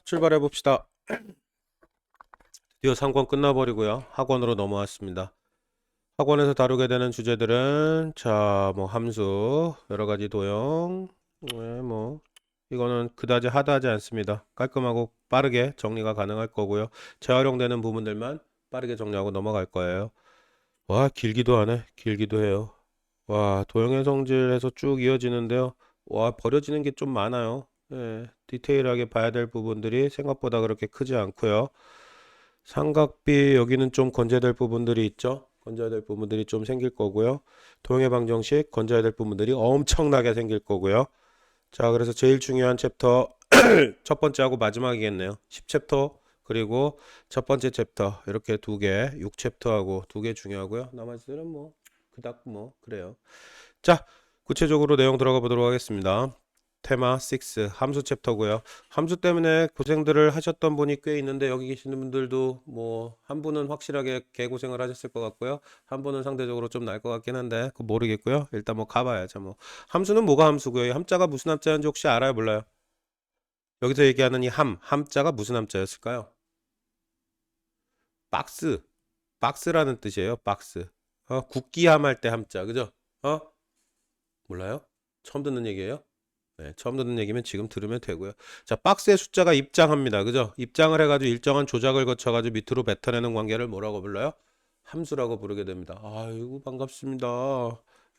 출발해 봅시다. 드디어 상권 끝나버리고요. 학원으로 넘어왔습니다. 학원에서 다루게 되는 주제들은 뭐 함수, 여러 가지 도형, 이거는 그다지 하드하지 않습니다. 깔끔하고 빠르게 정리가 가능할 거고요. 재활용되는 부분들만 빠르게 정리하고 넘어갈 거예요. 와, 길기도 하네. 길기도 해요. 와, 도형의 성질에서 쭉 이어지는데요. 와, 버려지는 게 좀 많아요. 예, 디테일하게 봐야 될 부분들이 생각보다 그렇게 크지 않고요. 삼각비 여기는 좀 건져야 될 부분들이 있죠. 건져야 될 부분들이 좀 생길 거고요. 도형의 방정식 건져야 될 부분들이 엄청나게 생길 거고요. 자, 그래서 제일 중요한 챕터 첫 번째하고 마지막이겠네요. 10챕터 그리고 첫 번째 챕터 이렇게 두 개, 6챕터하고 두 개 중요하고요. 나머지들은 뭐 그닥 뭐 그래요. 자, 구체적으로 내용 들어가 보도록 하겠습니다. 테마 6 함수 챕터고요. 함수 때문에 고생들을 하셨던 분이 꽤 있는데 여기 계시는 분들도 뭐 한 분은 확실하게 개고생을 하셨을 것 같고요. 한 분은 상대적으로 좀 나을 것 같긴 한데 그거 모르겠고요. 일단 뭐 가봐야죠. 뭐 함수는 뭐가 함수고요? 이 함자가 무슨 함자인지 혹시 알아요? 몰라요? 여기서 얘기하는 이 함자가 무슨 함자였을까요? 박스, 박스라는 뜻이에요. 박스. 국기함 할 때 함자, 그죠? 어? 몰라요? 처음 듣는 얘기예요? 네, 처음 듣는 얘기면 지금 들으면 되고요. 자, 박스의 숫자가 입장합니다. 그죠? 입장을 해가지고 일정한 조작을 거쳐가지고 밑으로 뱉어내는 관계를 뭐라고 불러요? 함수라고 부르게 됩니다. 아이고, 반갑습니다.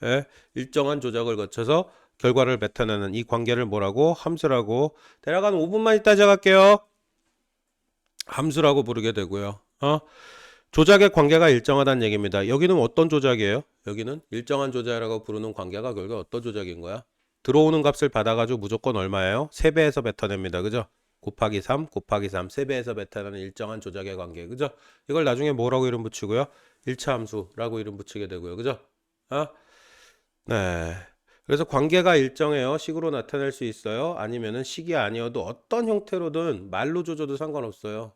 예, 일정한 조작을 거쳐서 결과를 뱉어내는 이 관계를 뭐라고? 함수라고. 대략 한 5분만 있다 시작할게요. 함수라고 부르게 되고요. 조작의 관계가 일정하다는 얘기입니다. 여기는 어떤 조작이에요? 여기는 일정한 조작이라고 부르는 관계가 결국 어떤 조작인 거야? 들어오는 값을 받아가지고 무조건 얼마예요? 3배에서 뱉어냅니다. 그죠? 곱하기 3, 곱하기 3, 3배에서 뱉어내는 일정한 조작의 관계. 그죠? 이걸 나중에 뭐라고 이름 붙이고요? 1차 함수라고 이름 붙이게 되고요. 그죠? 아, 네. 그래서 관계가 일정해요. 식으로 나타낼 수 있어요. 아니면은 식이 아니어도 어떤 형태로든 말로 조져도 상관없어요.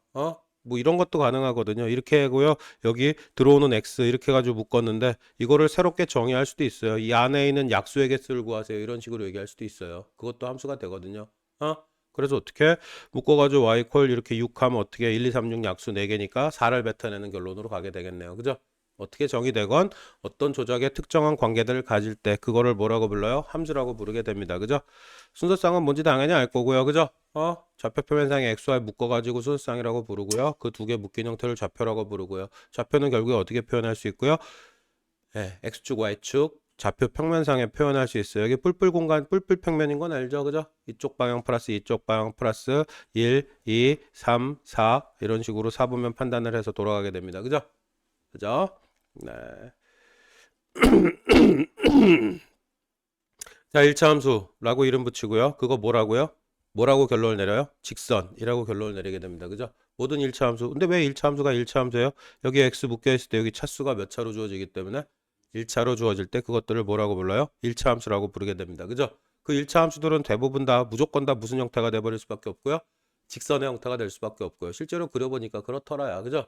뭐 이런 것도 가능하거든요. 이렇게 하고요. 여기 들어오는 x 이렇게 해가지고 묶었는데 이거를 새롭게 정의할 수도 있어요. 이 안에 있는 약수의 개수를 구하세요. 이런 식으로 얘기할 수도 있어요. 그것도 함수가 되거든요. 그래서 어떻게 묶어가지고 y 콜 이렇게 6 하면 어떻게 1, 2, 3, 6 약수 4개니까 4를 뱉어내는 결론으로 가게 되겠네요. 그죠? 어떻게 정의되건 어떤 조작의 특정한 관계들을 가질 때 그거를 뭐라고 불러요? 함수라고 부르게 됩니다. 그죠? 순서쌍은 뭔지 당연히 알 거고요. 그죠? 좌표 표면상에 xy 묶어가지고 순서쌍이라고 부르고요. 그 두 개 묶인 형태를 좌표라고 부르고요. 좌표는 결국에 어떻게 표현할 수 있고요? 네, x축, y축, 좌표 평면상에 표현할 수 있어요. 여기 뿔뿔 공간, 뿔뿔 평면인 건 알죠? 그죠? 이쪽 방향 플러스 이쪽 방향 플러스 1, 2, 3, 4 이런 식으로 사분면 판단을 해서 돌아가게 됩니다. 그죠? 그죠? 네. 자, 1차 함수라고 이름 붙이고요. 그거 뭐라고요? 뭐라고 결론을 내려요? 직선이라고 결론을 내리게 됩니다. 그죠? 모든 1차 함수. 근데 왜 1차 함수가 1차 함수예요? 여기 x 묶여 있을 때 여기 차수가 몇 차로 주어지기 때문에 1차로 주어질 때 그것들을 뭐라고 불러요? 1차 함수라고 부르게 됩니다. 그죠? 그 1차 함수들은 대부분 다 무조건 다 무슨 형태가 돼 버릴 수밖에 없고요. 직선의 형태가 될 수밖에 없고요. 실제로 그려보니까 그렇더라야. 그죠?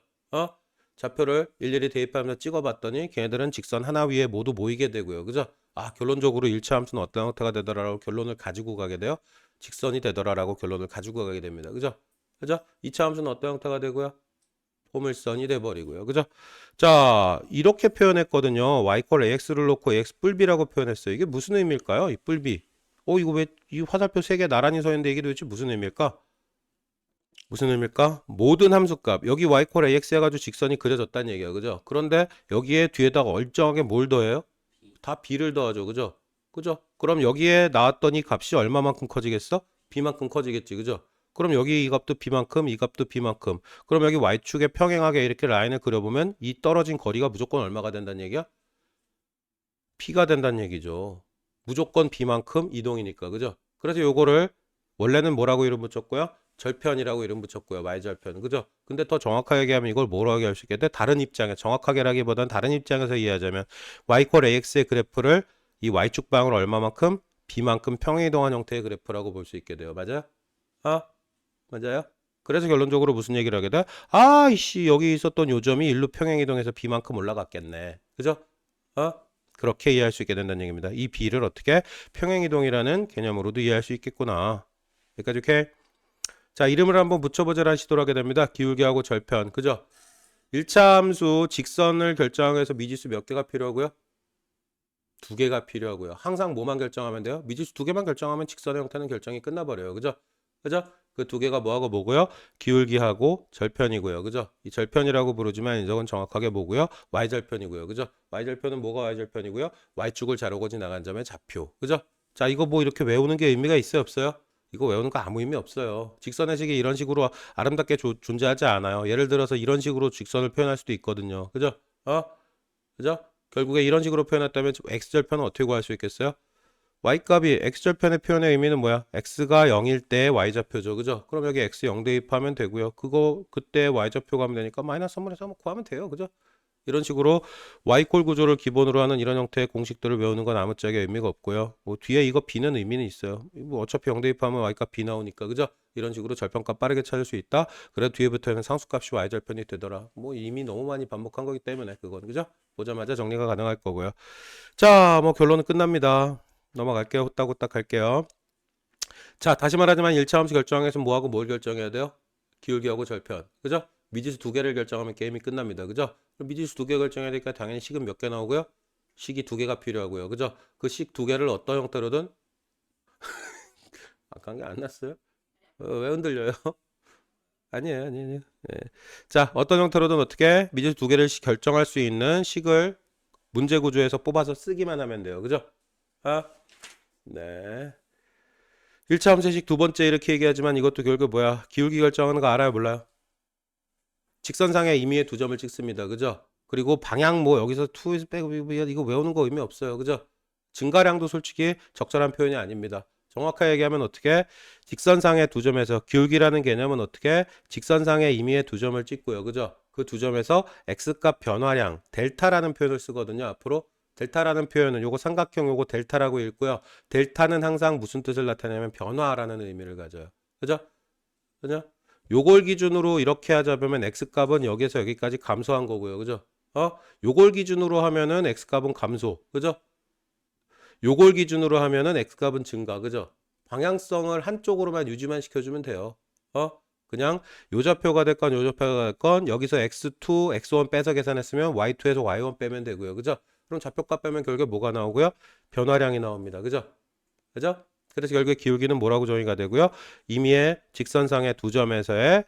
좌표를 일일이 대입하면서 찍어봤더니 걔네들은 직선 하나 위에 모두 모이게 되고요. 그죠? 결론적으로 1차 함수는 어떤 형태가 되더라라고 결론을 가지고 가게 돼요. 직선이 되더라라고 결론을 가지고 가게 됩니다. 그죠? 그죠? 2차 함수는 어떤 형태가 되고요? 포물선이 돼버리고요. 그죠? 자, 이렇게 표현했거든요. y 콜 ax를 놓고 x 뿔비라고 표현했어요. 이게 무슨 의미일까요? 이 뿔비. 이거 왜 이 화살표 3개 나란히 서 있는데 이게 도대체 무슨 의미일까? 무슨 의미일까? 모든 함수값 여기 y 콜 ax 해가지고 직선이 그려졌다는 얘기야. 그죠? 그런데 여기에 뒤에다가 얼쩡하게 뭘 더해요? 다 b를 더하죠. 그죠? 그죠? 그럼 여기에 나왔던 이 값이 얼마만큼 커지겠어? b만큼 커지겠지. 그죠? 그럼 여기 이 값도 b만큼, 이 값도 b만큼. 그럼 여기 y축에 평행하게 이렇게 라인을 그려보면 이 떨어진 거리가 무조건 얼마가 된다는 얘기야? p가 된다는 얘기죠. 무조건 b만큼 이동이니까. 그죠? 그래서 요거를 원래는 뭐라고 이름 붙였고요? 절편이라고 이름 붙였고요. y절편. 그죠? 근데 더 정확하게 얘기하면 이걸 뭐라고 할 수 있겠대? 다른 입장에 정확하게라기보다는 다른 입장에서 이해하자면 y 콜 ax의 그래프를 이 y축 방으로 얼마만큼? b만큼 평행이동한 형태의 그래프라고 볼 수 있게 돼요. 맞아요? 맞아요? 그래서 결론적으로 무슨 얘기를 하게 돼? 이씨 여기 있었던 요점이 일로 평행이동해서 b만큼 올라갔겠네. 그죠? 어? 그렇게 이해할 수 있게 된다는 얘기입니다. 이 b를 어떻게 평행이동이라는 개념으로도 이해할 수 있겠구나. 여기까지 오케이? 자, 이름을 한번 붙여보자라는 시도를 하게 됩니다. 기울기하고 절편. 그죠? 1차 함수 직선을 결정해서 미지수 몇 개가 필요하고요? 2개가 필요하고요. 항상 뭐만 결정하면 돼요? 미지수 2개만 결정하면 직선의 형태는 결정이 끝나버려요. 그죠? 그죠? 그 2개가 뭐하고 뭐고요? 기울기하고 절편이고요. 그죠? 이 절편이라고 부르지만 이건 정확하게 뭐고요? y절편이고요. 그죠? y절편은 뭐가 y절편이고요? y축을 자르고 지나간 점의 좌표. 그죠? 자, 이거 뭐 이렇게 외우는 게 의미가 있어요, 없어요? 이거 외우는 거 아무 의미 없어요. 직선의 식이 이런 식으로 아름답게 존재하지 않아요. 예를 들어서 이런 식으로 직선을 표현할 수도 있거든요. 그죠? 그죠? 결국에 이런 식으로 표현했다면 x절편은 어떻게 구할 수 있겠어요? y값이 x절편의 표현의 의미는 뭐야? x가 0일 때 y좌표죠. 그죠? 그럼 여기 x 0 대입하면 되고요. 그거 그때 y좌표 가면 되니까 마이너스 3분의 3 구하면 돼요. 그죠? 이런 식으로 y꼴 구조를 기본으로 하는 이런 형태의 공식들을 외우는 건 아무짝에 의미가 없고요. 뭐 뒤에 이거 b는 의미는 있어요. 뭐 어차피 0 대입하면 y값 b 나오니까. 그죠? 이런 식으로 절편값 빠르게 찾을 수 있다. 그래도 뒤에부터는 상수값이 y절편이 되더라. 뭐 이미 너무 많이 반복한 거기 때문에 그건. 그죠? 보자마자 정리가 가능할 거고요. 자, 뭐 결론은 끝납니다. 넘어갈게요. 후딱후딱 할게요. 자, 다시 말하지만 1차 함수 결정해서 뭐하고 뭘 결정해야 돼요? 기울기하고 절편. 그죠? 미지수 2개를 결정하면 게임이 끝납니다. 그죠? 그럼 미지수 2개 결정해야 되니까 당연히 식은 몇 개 나오고요? 식이 2개가 필요하고요. 그죠? 그 식 2개를 어떤 형태로든 아까 게 안 났어요? 왜 흔들려요? 아니에요. 예. 자, 어떤 형태로든 어떻게 미지수 2개를 결정할 수 있는 식을 문제 구조에서 뽑아서 쓰기만 하면 돼요. 그죠? 아, 네. 1차 함수식 두 번째 이렇게 얘기하지만 이것도 결국 뭐야? 기울기 결정하는 거 알아요? 몰라요? 직선상의 임의의 두 점을 찍습니다. 그죠? 그리고 방향 뭐 여기서 투에서 빼고 이거 외우는 거 의미 없어요. 그죠? 증가량도 솔직히 적절한 표현이 아닙니다. 정확하게 얘기하면 어떻게? 직선상의 두 점에서 기울기라는 개념은 어떻게? 직선상의 임의의 두 점을 찍고요. 그죠? 그 두 점에서 x값 변화량 델타라는 표현을 쓰거든요. 앞으로 델타라는 표현은 요거 삼각형 요거 델타라고 읽고요. 델타는 항상 무슨 뜻을 나타내냐면 변화라는 의미를 가져요. 그죠? 그죠? 요걸 기준으로 이렇게 하자면 x값은 여기서 여기까지 감소한 거고요. 그죠? 요걸 기준으로 하면은 x값은 감소. 그죠? 요걸 기준으로 하면은 x값은 증가. 그죠? 방향성을 한쪽으로만 유지만 시켜주면 돼요. 그냥 요 좌표가 됐건 요 좌표가 됐건 여기서 x2, x1 빼서 계산했으면 y2에서 y1 빼면 되고요. 그죠? 그럼 좌표값 빼면 결국에 뭐가 나오고요? 변화량이 나옵니다. 그죠? 그죠? 그래서 결국에 기울기는 뭐라고 정의가 되고요? 임의의 직선상의 두 점에서의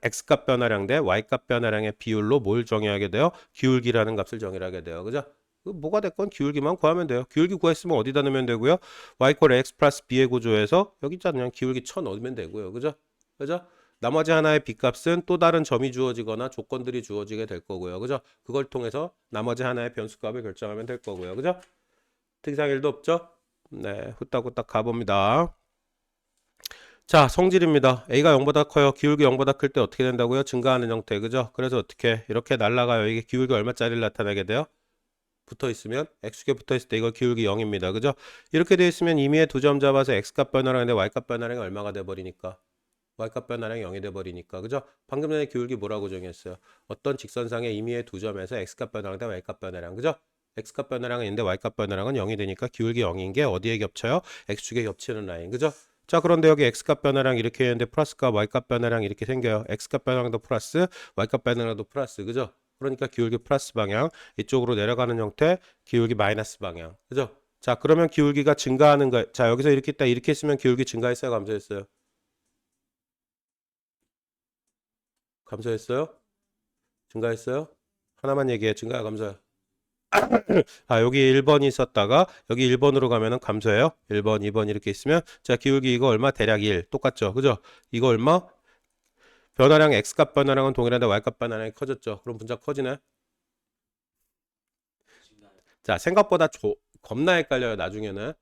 x값 변화량 대 y값 변화량의 비율로 뭘 정의하게 돼요? 기울기라는 값을 정의하게 돼요. 그죠? 뭐가 됐건 기울기만 구하면 돼요. 기울기 구했으면 어디다 넣으면 되고요? y 꼴 x 플러스 b의 구조에서 여기 있잖아요. 기울기 쳐 넣으면 되고요. 그죠? 그죠? 나머지 하나의 b값은 또 다른 점이 주어지거나 조건들이 주어지게 될 거고요. 그죠? 그걸 통해서 나머지 하나의 변수값을 결정하면 될 거고요. 그죠? 특이사항 1도 없죠? 네, 후딱후딱 가봅니다. 자, 성질입니다. A가 0보다 커요. 기울기 0보다 클 때 어떻게 된다고요? 증가하는 형태. 그죠? 그래서 어떻게 이렇게 날아가요. 이게 기울기 얼마짜리를 나타내게 돼요? 붙어 있으면 x축에 붙어 있을 때 이거 기울기 0입니다. 그죠? 이렇게 되어 있으면 임의의 두 점 잡아서 x값 변화량인데 y값 변화량이 얼마가 돼 버리니까 y값 변화량이 0이 돼 버리니까. 그죠? 방금 전에 기울기 뭐라고 정했어요? 어떤 직선상의 임의의 두 점에서 x값 변화량 대 y값 변화량. 그죠? x값 변화량은 있는데 y값 변화량은 0이 되니까 기울기 0인 게 어디에 겹쳐요? x축에 겹치는 라인. 그죠? 자, 그런데 여기 x값 변화량 이렇게 했는데 플러스값 y값 변화량 이렇게 생겨요. x값 변화량도 플러스, y값 변화량도 플러스. 그죠? 그러니까 기울기 플러스 방향, 이쪽으로 내려가는 형태, 기울기 마이너스 방향. 그죠? 자, 그러면 기울기가 증가하는 거. 자, 여기서 이렇게 있다. 이렇게 했으면 기울기 증가했어요, 감소했어요? 감소했어요? 증가했어요? 하나만 얘기해. 증가야, 감소야? 아, 여기 1번이 있었다가 여기 1번으로 가면은 감소해요. 1번, 2번 이렇게 있으면 자, 기울기 이거 얼마? 대략 1. 똑같죠? 그죠? 이거 얼마? 변화량 x값 변화량은 동일한데 y값 변화량이 커졌죠. 그럼 분자 커지네. 자, 생각보다 겁나 헷갈려요, 나중에는.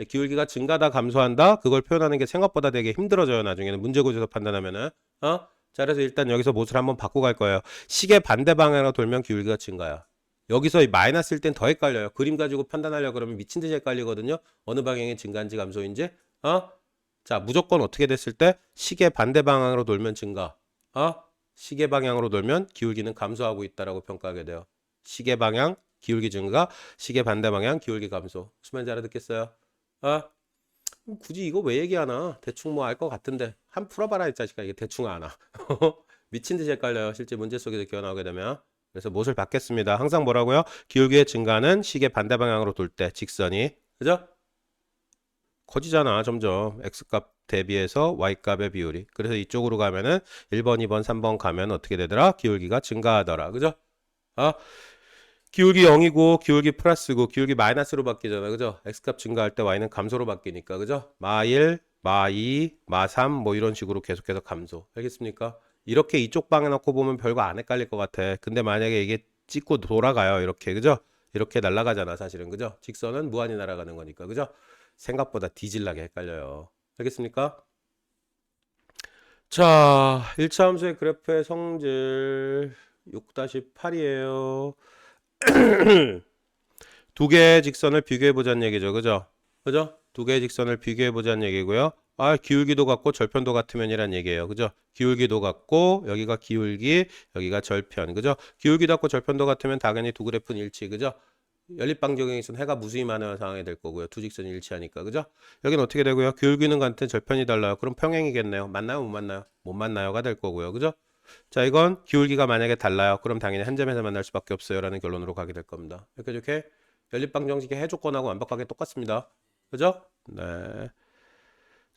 기울기가 증가다, 감소한다? 그걸 표현하는 게 생각보다 되게 힘들어져요, 나중에는. 문제구조에서 판단하면은. 자, 그래서 일단 여기서 못을 한번 바꿔 갈 거예요. 식의 반대 방향으로 돌면 기울기가 증가야. 여기서 마이너스일 땐 더 헷갈려요. 그림 가지고 판단하려고 그러면 미친 듯이 헷갈리거든요. 어느 방향이 증가인지 감소인지. 자, 무조건 어떻게 됐을 때 식의 반대 방향으로 돌면 증가. 식의 방향으로 돌면 기울기는 감소하고 있다라고 평가하게 돼요. 식의 방향, 기울기 증가, 식의 반대 방향, 기울기 감소. 무슨 말인지 알아듣겠어요? 어? 굳이 이거 왜 얘기하나? 대충 뭐 알 것 같은데. 한 풀어봐라, 이 자식아. 이게 대충 아나. 미친 듯이 헷갈려요. 실제 문제 속에서 기어나오게 되면. 그래서 못을 받겠습니다. 항상 뭐라고요? 기울기의 증가는 시계 반대 방향으로 돌 때 직선이. 그죠? 커지잖아, 점점. X값 대비해서 Y값의 비율이. 그래서 이쪽으로 가면은 1번, 2번, 3번 가면 어떻게 되더라? 기울기가 증가하더라. 그죠? 아, 기울기 0이고 기울기 플러스고 기울기 마이너스로 바뀌잖아. 그죠? X값 증가할 때 Y는 감소로 바뀌니까. 그죠? 마1, 마2, 마3 뭐 이런 식으로 계속해서 감소. 알겠습니까? 이렇게 이쪽 방에 놓고 보면 별거 안 헷갈릴 것 같아. 근데 만약에 이게 찍고 돌아가요. 이렇게. 그죠? 이렇게 날아가잖아, 사실은. 그죠? 직선은 무한히 날아가는 거니까. 그죠? 생각보다 뒤질나게 헷갈려요. 알겠습니까? 자, 1차 함수의 그래프의 성질 6-8이에요. 두 개의 직선을 비교해 보자는 얘기죠. 그죠? 그죠? 두 개의 직선을 비교해 보자는 얘기고요. 아, 기울기도 같고 절편도 같으면이란 얘기예요. 그죠? 기울기도 같고 여기가 기울기, 여기가 절편. 그죠? 기울기도 같고 절편도 같으면 당연히 두 그래프는 일치. 그죠? 연립방정형에서는 해가 무수히 많은 상황이 될 거고요. 두 직선이 일치하니까. 그죠? 여기는 어떻게 되고요? 기울기는 같은 절편이 달라요. 그럼 평행이겠네요. 맞나요? 못 만나요? 못 만나요가 될 거고요. 그죠? 자, 이건 기울기가 만약에 달라요. 그럼 당연히 한 점에서 만날 수밖에 없어요. 라는 결론으로 가게 될 겁니다. 이렇게 연립방정식의 해조건하고 완벽하게 똑같습니다. 그죠? 네.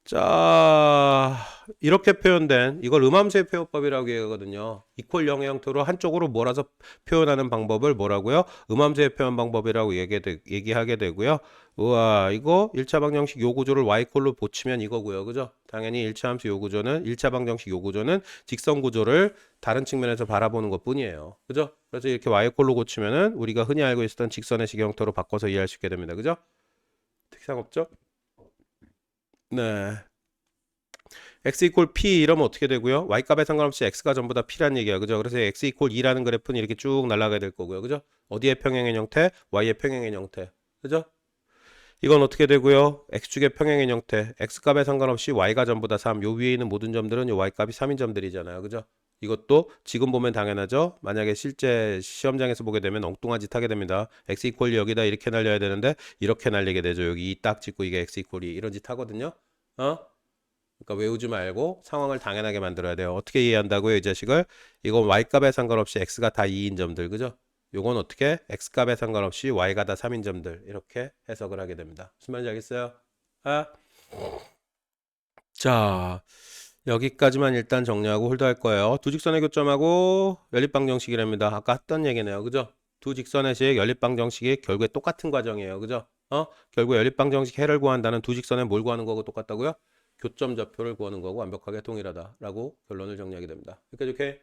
자, 이렇게 표현된 이걸 음함수의 표현법이라고 얘기하거든요. 이퀄 영의 형태로 한쪽으로 몰아서 표현하는 방법을 뭐라고요? 음함수의 표현 방법이라고 얘기하게 되고요. 우와, 이거 1차 방정식 요 구조를 y꼴로 보치면 이거고요. 그죠? 당연히 1차 함수 요 구조는 1차 방정식 요 구조는 직선 구조를 다른 측면에서 바라보는 것뿐이에요. 그죠? 그래서 이렇게 y꼴로 고치면은 우리가 흔히 알고 있었던 직선의 식 형태로 바꿔서 이해할 수 있게 됩니다. 그죠? 특이사항 없죠? 네. x 이퀄 p 이러면 어떻게 되고요? y값에 상관없이 x가 전부 다 p란 얘기야. 그죠? 그래서 x 이퀄 2라는 그래프는 이렇게 쭉 날아가게 될 거고요. 그죠? 어디에 평행의 형태? y의 평행의 형태. 그죠? 이건 어떻게 되고요? x축의 평행의 형태. x값에 상관없이 y가 전부 다 3. 요 위에 있는 모든 점들은 요 y값이 3인 점들이잖아요. 그죠? 이것도 지금 보면 당연하죠? 만약에 실제 시험장에서 보게 되면 엉뚱한 짓 하게 됩니다. x 이퀄이 여기다 이렇게 날려야 되는데 이렇게 날리게 되죠. 여기 이 딱 찍고 이게 x 이퀄이 이런 짓 하거든요. 어? 그러니까 외우지 말고 상황을 당연하게 만들어야 돼요. 어떻게 이해한다고요, 이 자식을? 이건 y값에 상관없이 x가 다 2인 점들, 그죠? 요건 어떻게? x값에 상관없이 y가 다 3인 점들 이렇게 해석을 하게 됩니다. 무슨 말인지 알겠어요? 아? 자, 여기까지만 일단 정리하고 홀드할 거예요. 두 직선의 교점하고 연립방정식이랍니다. 아까 했던 얘기네요, 그죠? 두 직선의 식 연립방정식이 결국에 똑같은 과정이에요, 그죠? 결국 연립방정식 해를 구한다는 두 직선에 뭘 구하는 거고 똑같다고요? 교점 좌표를 구하는 거고 완벽하게 동일하다라고 결론을 정리하게 됩니다. 이렇게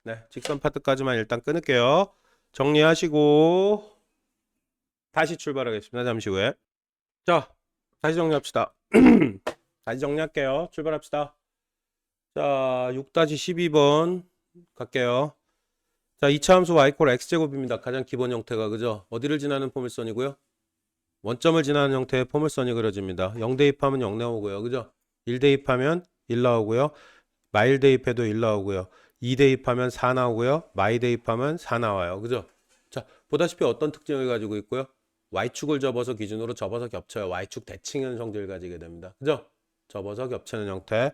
네, 직선 파트까지만 일단 끊을게요. 정리하시고 다시 출발하겠습니다. 잠시 후에. 자, 다시 정리합시다. 다시 정리할게요. 출발합시다. 자, 6-12번 갈게요. 자, 2차 함수 y 콜 x제곱입니다. 가장 기본 형태가 그죠? 어디를 지나는 포물선이고요? 원점을 지나는 형태의 포물선이 그려집니다. 0 대입하면 0 나오고요. 그죠? 1 대입하면 1 나오고요. 마일 대입해도 1 나오고요. 2 대입하면 4 나오고요. 마이 대입하면 4 나와요. 그죠? 자, 보다시피 어떤 특징을 가지고 있고요? y축을 접어서 기준으로 접어서 겹쳐요. y축 대칭형 성질을 가지게 됩니다. 그죠? 접어서 겹치는 형태.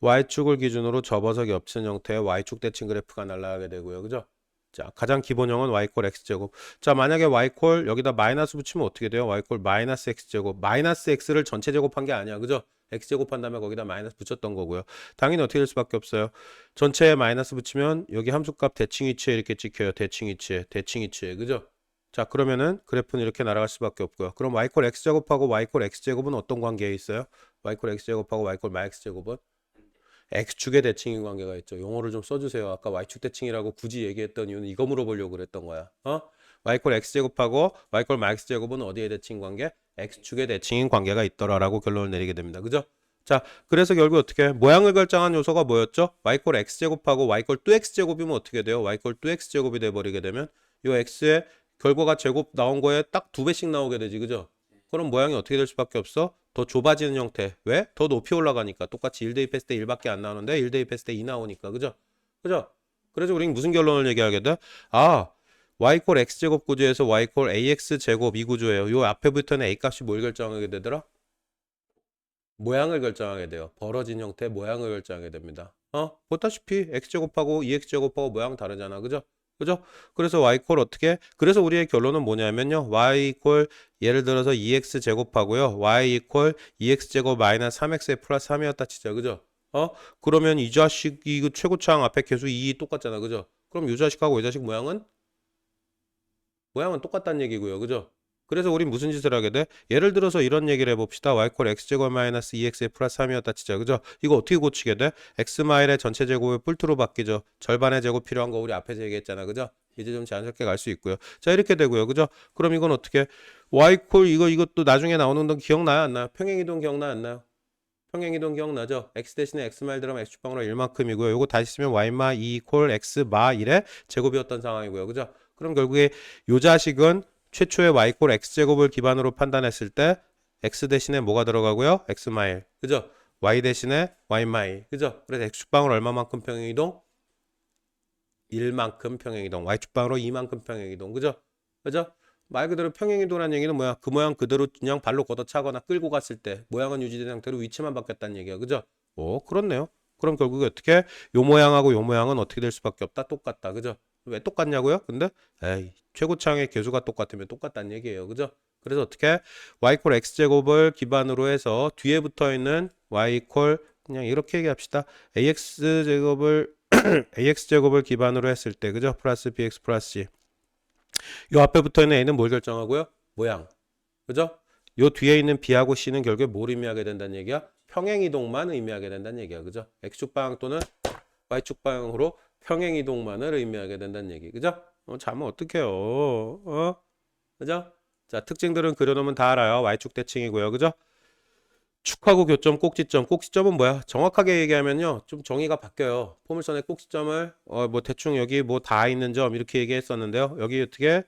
y축을 기준으로 접어서 겹치는 형태의 y축 대칭 그래프가 날아가게 되고요. 그죠? 자, 가장 기본형은 y콜 x제곱. 자, 만약에 y콜 여기다 마이너스 붙이면 어떻게 돼요? y콜 마이너스 x제곱. 마이너스 x를 전체 제곱한 게 아니야. 그죠? x제곱한 다음에 거기다 마이너스 붙였던 거고요. 당연히 어떻게 될 수밖에 없어요. 전체에 마이너스 붙이면 여기 함수값 대칭 위치에 이렇게 찍혀요. 대칭 위치에. 대칭 위치에. 그죠? 자, 그러면은 그래프는 이렇게 날아갈 수밖에 없고요. 그럼 y콜 x제곱하고 y콜 x제곱은 어떤 관계에 있어요? y콜 x제곱하고 y콜 마이 x제곱은 x축의 대칭인 관계가 있죠. 용어를 좀 써주세요. 아까 y축 대칭이라고 굳이 얘기했던 이유는 이거 물어보려고 그랬던 거야. y콜 x제곱하고 y콜 마이 x제곱은 어디의 대칭 관계? x축의 대칭인 관계가 있더라라고 결론을 내리게 됩니다. 그죠? 자, 그래서 결국 어떻게 모양을 결정한 요소가 뭐였죠? y콜 x제곱하고 y콜 또 x제곱이면 어떻게 돼요? y콜 또 x제곱이 돼버리게 되면 요 x의 결과가 제곱 나온 거에 딱 2배씩 나오게 되지. 그죠? 그럼 모양이 어떻게 될 수밖에 없어? 더 좁아지는 형태. 왜? 더 높이 올라가니까. 똑같이 1 대입했을 때 1밖에 안 나오는데 1 대입했을 때 2 나오니까. 그죠? 그죠? 그래서 우리는 무슨 결론을 얘기하게 돼? 아, y콜 x제곱 구조에서 y콜 ax제곱 이 구조예요. 요 앞에 붙어있는 a 값이 뭘 결정하게 되더라? 모양을 결정하게 돼요. 벌어진 형태의 모양을 결정하게 됩니다. 보다시피 x제곱하고 2x제곱하고 모양 다르잖아. 그죠? 그죠? 그래서 y 콜 어떻게? 그래서 우리의 결론은 뭐냐면요. y 콜 예를 들어서 2x 제곱하고요. y 이퀄 2x 제곱 마이너스 3x에 플러스 3이었다 치자. 그죠? 그러면 이 자식이 그 최고차항 앞에 계수 2 똑같잖아. 그죠? 그럼 이 자식하고 이 자식 모양은 똑같다는 얘기고요. 그죠? 그래서 우린 무슨 짓을 하게 돼? 예를 들어서 이런 얘기를 해봅시다. y콜 x제곱 마이너스 2x에 플러스 3이었다 치자. 그죠? 이거 어떻게 고치게 돼? x마일의 전체 제곱을 뿔트로 바뀌죠. 절반의 제곱 필요한 거 우리 앞에서 얘기했잖아. 그죠? 이제 좀 자연스럽게 갈 수 있고요. 자, 이렇게 되고요. 그죠? 그럼 이건 어떻게? y콜 이것도 나중에 나오는 건 기억나요? 안 나요? 평행이동 기억나요? 안 나요? 평행이동 기억나죠? x 대신에 x마일 들어가면 x축방으로 1만큼이고요. 요거 다시 쓰면 y마 2 이퀄 x마 1의 제곱이었던 상황이고요. 그죠? 그럼 결국에 요 자식은 최초의 y 콜 x제곱을 기반으로 판단했을 때 x 대신에 뭐가 들어가고요? x마일. 그죠? y 대신에 y마일. 그죠? 그래서 x축방으로 얼마만큼 평행이동? 1만큼 평행이동. y축방으로 2만큼 평행이동. 그죠? 그죠? 말 그대로 평행이동이라는 얘기는 뭐야? 그 모양 그대로 그냥 발로 걷어차거나 끌고 갔을 때 모양은 유지된 상태로 위치만 바뀌었다는 얘기야. 그죠? 그렇네요. 그럼 결국에 어떻게? 요 모양하고 요 모양은 어떻게 될 수밖에 없다? 똑같다. 그죠? 왜 똑같냐고요? 근데 에이, 최고차항의 개수가 똑같으면 똑같다는 얘기예요. 그죠? 그래서 어떻게? y 콜 x제곱을 기반으로 해서 뒤에 붙어 있는 y 콜 그냥 이렇게 얘기합시다. ax제곱을 ax제곱을 기반으로 했을 때 그죠? 플러스 bx 플러스 c 요 앞에 붙어 있는 a는 뭘 결정하고요? 모양. 그죠? 요 뒤에 있는 b하고 c는 결국에 뭘 의미하게 된다는 얘기야? 평행이동만 의미하게 된다는 얘기야. 그죠? x축 방향 또는 y축 방향으로 평행이동만을 의미하게 된다는 얘기. 그죠? 자면 어떡해요? 그죠? 자, 특징들은 그려놓으면 다 알아요. y축 대칭이고요. 그죠? 축하고 교점, 꼭지점. 꼭지점은 뭐야? 정확하게 얘기하면요. 좀 정의가 바뀌어요. 포물선의 꼭지점을 뭐 대충 여기 뭐 다 있는 점 이렇게 얘기했었는데요. 여기 어떻게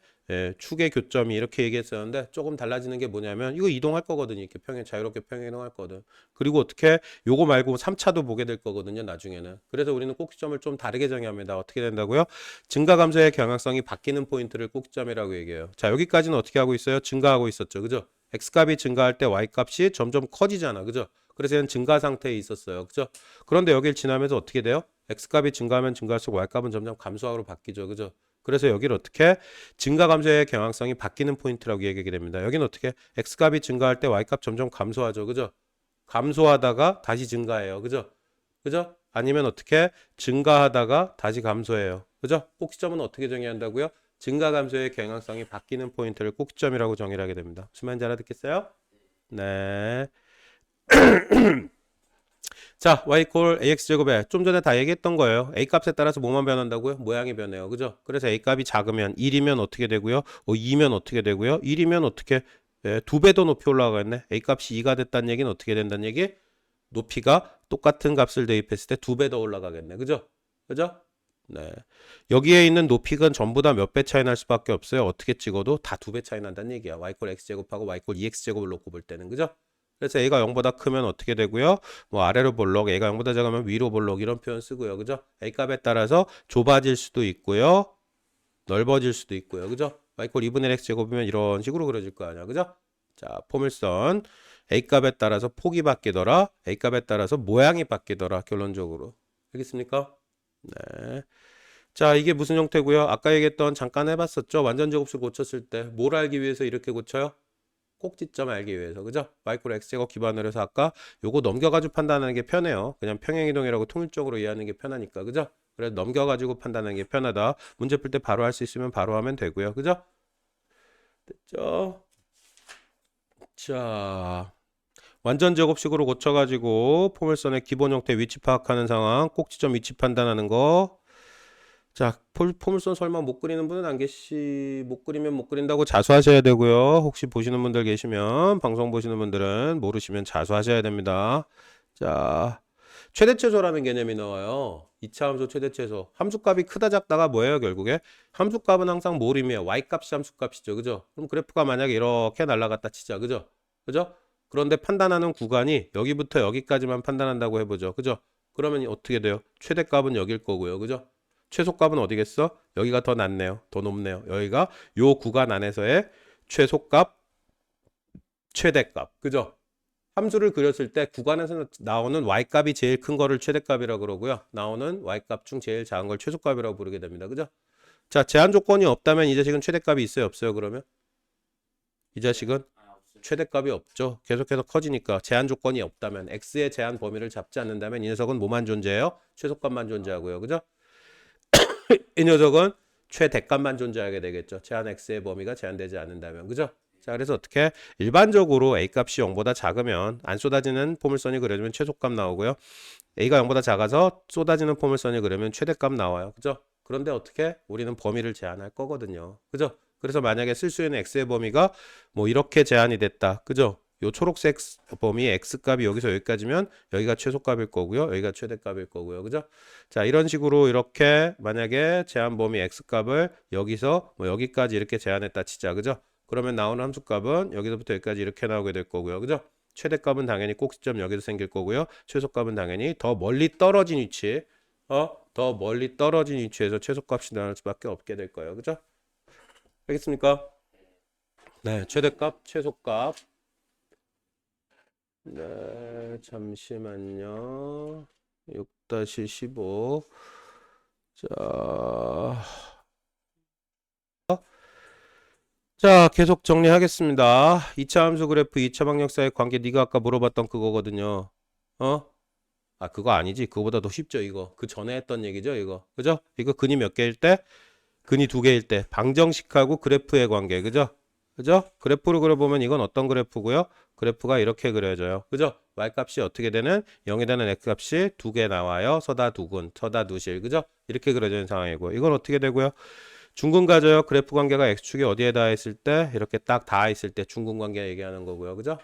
축의 교점이 이렇게 얘기했었는데 조금 달라지는 게 뭐냐면 이거 이동할 거거든요. 이렇게 자유롭게 평행 이동할 거거든. 그리고 어떻게 요거 말고 3차도 보게 될 거거든요. 나중에는. 그래서 우리는 꼭지점을 좀 다르게 정의합니다. 어떻게 된다고요? 증가 감소의 경향성이 바뀌는 포인트를 꼭지점이라고 얘기해요. 자, 여기까지는 어떻게 하고 있어요? 증가하고 있었죠. 그죠? x값이 증가할 때 y값이 점점 커지잖아. 그죠? 그래서 얘는 증가 상태에 있었어요. 그죠? 그런데 여기를 지나면서 어떻게 돼요? x값이 증가하면 증가할수록 y값은 점점 감소하로 바뀌죠. 그죠? 그래서 여기를 어떻게 증가 감소의 경향성이 바뀌는 포인트라고 얘기하게 됩니다. 여기는 어떻게 x값이 증가할 때 y값 점점 감소하죠. 그죠? 감소하다가 다시 증가해요. 그죠? 그죠? 아니면 어떻게 증가하다가 다시 감소해요. 그죠? 꼭지점은 어떻게 정의해야 한다고요? 증가 감소의 경향성이 바뀌는 포인트를 꼭지점이라고 정의를 하게 됩니다. 무슨 말인지 알아듣겠어요? 네. 자, y 콜 ax 제곱에 좀 전에 다 얘기했던 거예요. a 값에 따라서 뭐만 변한다고요? 모양이 변해요. 그죠? 그래서 a 값이 작으면 1이면 어떻게 되고요? 2면 어떻게 되고요? 1이면 어떻게 2배 더 높이 올라가겠네. a 값이 2가 됐다는 얘기는 어떻게 된다는 얘기? 높이가 똑같은 값을 대입했을 때 2배 더 올라가겠네. 그죠? 그죠? 네. 여기에 있는 높이가 전부 다 몇 배 차이 날 수밖에 없어요. 어떻게 찍어도 다 2배 차이 난다는 얘기야. y꼴 x제곱하고 y꼴 2x제곱을 놓고 볼 때는. 그죠? 그래서 a가 0보다 크면 어떻게 되고요? 뭐 아래로 볼록, a가 0보다 작으면 위로 볼록 이런 표현 쓰고요. 그죠? a 값에 따라서 좁아질 수도 있고요. 넓어질 수도 있고요. 그죠? y꼴 2분의 1 x제곱이면 이런 식으로 그려질 거 아니야. 그죠? 자, 포물선 a 값에 따라서 폭이 바뀌더라. a 값에 따라서 모양이 바뀌더라. 결론적으로. 알겠습니까? 네. 자, 이게 무슨 형태고요? 아까 얘기했던 잠깐 해봤었죠? 완전 제곱수 고쳤을 때 뭘 알기 위해서 이렇게 고쳐요? 꼭지점 알기 위해서. 그죠? 마이크로 x제곱 기반으로 해서 아까 요거 넘겨가지고 판단하는 게 편해요. 그냥 평행이동이라고 통일적으로 이해하는 게 편하니까. 그죠? 그래서 넘겨가지고 판단하는 게 편하다. 문제 풀 때 바로 할 수 있으면 바로 하면 되고요. 그죠? 됐죠? 자, 완전 제곱식으로 고쳐가지고 포물선의 기본 형태 위치 파악하는 상황, 꼭지점 위치 판단하는 거. 자, 포물선 설마 못 그리는 분은 안 못 그리면 못 그린다고 자수하셔야 되고요. 혹시 보시는 분들 계시면, 방송 보시는 분들은 모르시면 자수하셔야 됩니다. 자, 최대최소라는 개념이 나와요. 2차 함수 최대최소. 함수값이 크다 작다가 뭐예요, 결국에? 함수값은 항상 뭘 의미해요? y값이 함수값이죠. 그죠? 그럼 그래프가 만약에 이렇게 날아갔다 치자. 그죠? 그죠? 그런데 판단하는 구간이 여기부터 여기까지만 판단한다고 해보죠. 그죠? 그러면 어떻게 돼요? 최대값은 여길 거고요. 그죠? 최소값은 어디겠어? 여기가 더 낮네요. 더 높네요. 여기가 요 구간 안에서의 최소값, 최대값. 그죠? 함수를 그렸을 때 구간에서 나오는 y값이 제일 큰 거를 최대값이라고 그러고요. 나오는 y값 중 제일 작은 걸 최소값이라고 부르게 됩니다. 그죠? 자, 제한 조건이 없다면 이 자식은 최대값이 있어요, 없어요? 그러면 이 자식은 최대값이 없죠. 계속해서 커지니까 제한 조건이 없다면 x의 제한 범위를 잡지 않는다면 이 녀석은 뭐만 존재해요? 최소값만 존재하고요. 그죠? 이 녀석은 최대값만 존재하게 되겠죠. 제한 x의 범위가 제한되지 않는다면. 그죠? 자, 그래서 어떻게 일반적으로 a 값이 0보다 작으면 안 쏟아지는 포물선이 그려지면 최소값 나오고요. a가 0보다 작아서 쏟아지는 포물선이 그려면 최대값 나와요. 그죠? 그런데 어떻게 우리는 범위를 제한할 거거든요. 그죠? 그래서 만약에 쓸 수 있는 x의 범위가 뭐 이렇게 제한이 됐다. 그죠? 요 초록색 범위 x값이 여기서 여기까지면 여기가 최소값일 거고요. 여기가 최대값일 거고요. 그죠? 자, 이런 식으로 이렇게 만약에 제한 범위 x값을 여기서 뭐 여기까지 이렇게 제한했다 치자. 그죠? 그러면 나오는 함수값은 여기서부터 여기까지 이렇게 나오게 될 거고요. 그죠? 최대값은 당연히 꼭지점 여기서 생길 거고요. 최소값은 당연히 더 멀리 떨어진 위치, 더 멀리 떨어진 위치에서 최소값이 나올 수밖에 없게 될 거예요. 그죠? 알겠습니까? 네, 최대값, 최소값. 네, 잠시만요. 6-15. 자, 계속 정리하겠습니다. 2차 함수 그래프, 2차 방역 사이의 관계 네가 아까 물어봤던 그거거든요. 그거 아니지. 그거보다 더 쉽죠, 이거. 그 전에 했던 얘기죠, 이거. 그죠? 이거 근이 몇 개일 때? 근이 2개일 때. 방정식하고 그래프의 관계. 그죠? 그죠? 그래프로 그려보면 이건 어떤 그래프고요? 그래프가 이렇게 그려져요. 그죠? y값이 어떻게 되는? 0이 되는 x값이 2개 나와요. 서다 두근, 서다 두실. 그죠? 이렇게 그려지는 상황이고. 이건 어떻게 되고요? 중근 가져요. 그래프 관계가 x축이 어디에 닿아있을 때? 이렇게 딱 닿아있을 때 중근 관계 얘기하는 거고요. 그죠?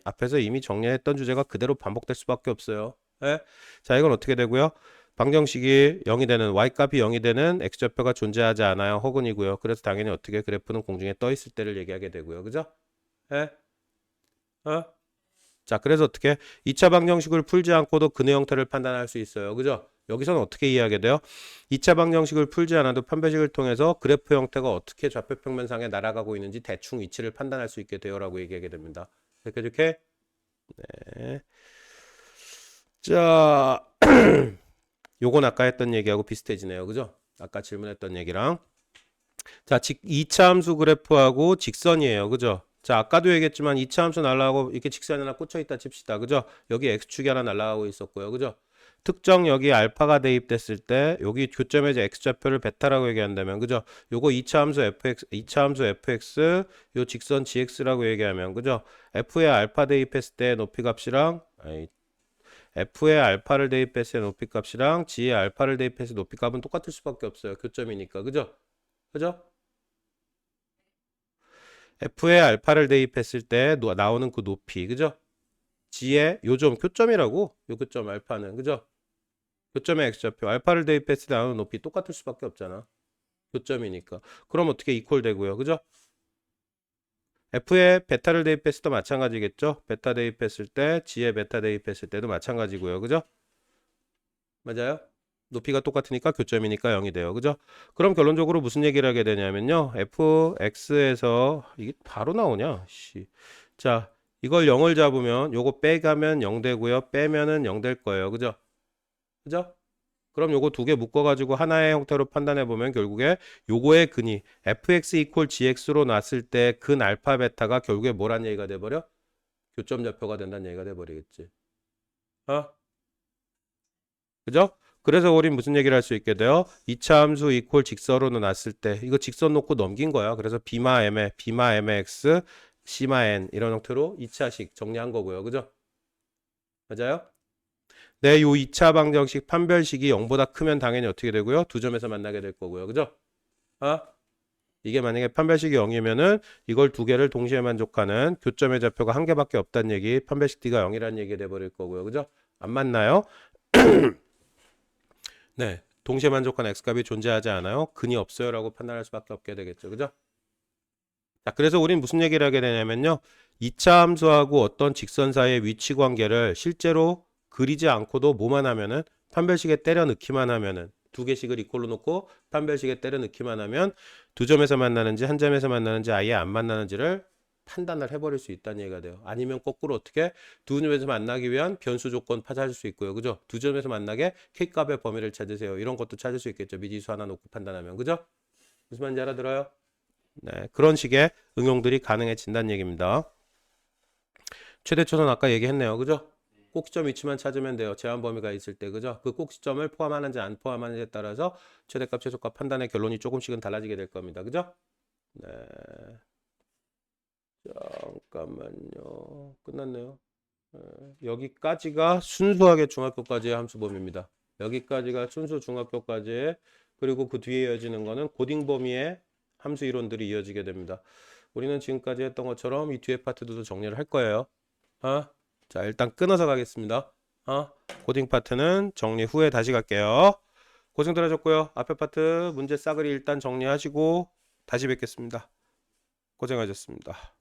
앞에서 이미 정리했던 주제가 그대로 반복될 수밖에 없어요. 예? 자, 이건 어떻게 되고요? 방정식이 0이 되는 y값이 0이 되는 x좌표가 존재하지 않아요. 허근이고요. 그래서 당연히 어떻게 그래프는 공중에 떠 있을 때를 얘기하게 되고요. 그죠? 예? 자, 그래서 어떻게 2차 방정식을 풀지 않고도 근의 형태를 판단할 수 있어요. 그죠? 여기서는 어떻게 이해하게 돼요? 2차 방정식을 풀지 않아도 판별식을 통해서 그래프 형태가 어떻게 좌표 평면상에 날아가고 있는지 대충 위치를 판단할 수 있게 돼요라고 얘기하게 됩니다. 이렇게 네. 자, 요건 아까 했던 얘기하고 비슷해지네요. 그죠? 아까 질문했던 얘기랑. 자, 2차 함수 그래프하고 직선이에요. 그죠? 자, 아까도 얘기했지만 2차 함수 날아가고 이렇게 직선이 하나 꽂혀 있다 칩시다. 그죠? 여기 x축이 하나 날아가고 있었고요. 그죠? 특정 여기 알파가 대입됐을 때 여기 교점에서 x좌표를 베타라고 얘기한다면 그죠? 요거 2차 함수 fx 요 직선 gx라고 얘기하면 그죠? f에 알파 대입했을 때 높이 값이랑 f에 알파를 대입했을 때 높이 값이랑 g에 알파를 대입했을 때 높이 값은 똑같을 수밖에 없어요. 교점이니까. 그죠? 그죠? f에 알파를 대입했을 때 나오는 그 높이. 그죠? g의 요점 교점이라고. 요 교점 알파는. 그죠? 교점의 x좌표 알파를 대입했을 때 나오는 높이 똑같을 수밖에 없잖아. 교점이니까. 그럼 어떻게 이퀄 되고요. 그죠? f에 베타를 대입했을 때도 마찬가지겠죠? 베타 대입했을 때 g에 베타 대입했을 때도 마찬가지고요. 그죠? 맞아요? 높이가 똑같으니까 교점이니까 0이 돼요. 그죠? 그럼 결론적으로 무슨 얘기를 하게 되냐면요. fx에서 이게 바로 나오냐? 씨. 자, 이걸 0을 잡으면 요거 빼가면 0 되고요. 빼면은 0 될 거예요. 그죠? 그죠? 그럼 요거 두 개 묶어가지고 하나의 형태로 판단해 보면 결국에 요거의 근이 fx 이퀄 gx로 놨을 때 근 알파 베타가 결국에 뭐란 얘기가 돼버려? 교점 좌표가 된다는 얘기가 돼버리겠지. 그죠? 그래서 우린 무슨 얘기를 할 수 있게 돼요? 2차 함수 이퀄 직선으로 놨을 때 이거 직선 놓고 넘긴 거야. 그래서 b마 m의 x c마 n 이런 형태로 2차식 정리한 거고요. 그죠? 맞아요? 네, 요 2차 방정식 판별식이 0보다 크면 당연히 어떻게 되고요? 두 점에서 만나게 될 거고요. 그죠? 이게 만약에 판별식이 0이면은 이걸 두 개를 동시에 만족하는 교점의 좌표가 한 개밖에 없다는 얘기, 판별식 D가 0이라는 얘기 돼 버릴 거고요. 그죠? 안 맞나요? 네. 동시에 만족하는 x값이 존재하지 않아요. 근이 없어요라고 판단할 수밖에 없게 되겠죠. 그죠? 자, 그래서 우린 무슨 얘기를 하게 되냐면요. 2차 함수하고 어떤 직선 사이의 위치 관계를 실제로 그리지 않고도 뭐만 하면은 판별식에 때려 넣기만 하면은 두 개씩을 이꼴로 놓고 판별식에 때려 넣기만 하면 두 점에서 만나는지 한 점에서 만나는지 아예 안 만나는지를 판단을 해버릴 수 있다는 얘기가 돼요. 아니면 거꾸로 어떻게 두 점에서 만나기 위한 변수 조건 찾을 수 있고요. 그죠? 두 점에서 만나게 K값의 범위를 찾으세요. 이런 것도 찾을 수 있겠죠. 미지수 하나 놓고 판단하면. 그죠? 무슨 말인지 알아들어요? 네, 그런 식의 응용들이 가능해진다는 얘기입니다. 최대초선 아까 얘기했네요. 그죠? 꼭지점 위치만 찾으면 돼요. 제한 범위가 있을 때. 그죠? 그 꼭지점을 포함하는지 안 포함하는지에 따라서 최대값, 최소값 판단의 결론이 조금씩은 달라지게 될 겁니다. 그죠? 네. 잠깐만요. 끝났네요. 여기까지가 순수하게 중학교까지의 함수 범위입니다. 여기까지가 순수 중학교까지의, 그리고 그 뒤에 이어지는 거는 고딩 범위의 함수 이론들이 이어지게 됩니다. 우리는 지금까지 했던 것처럼 이 뒤에 파트도 정리를 할 거예요. 자, 일단 끊어서 가겠습니다. 고딩 파트는 정리 후에 다시 갈게요. 고생들 하셨고요. 앞에 파트 문제 싸그리 일단 정리하시고 다시 뵙겠습니다. 고생하셨습니다.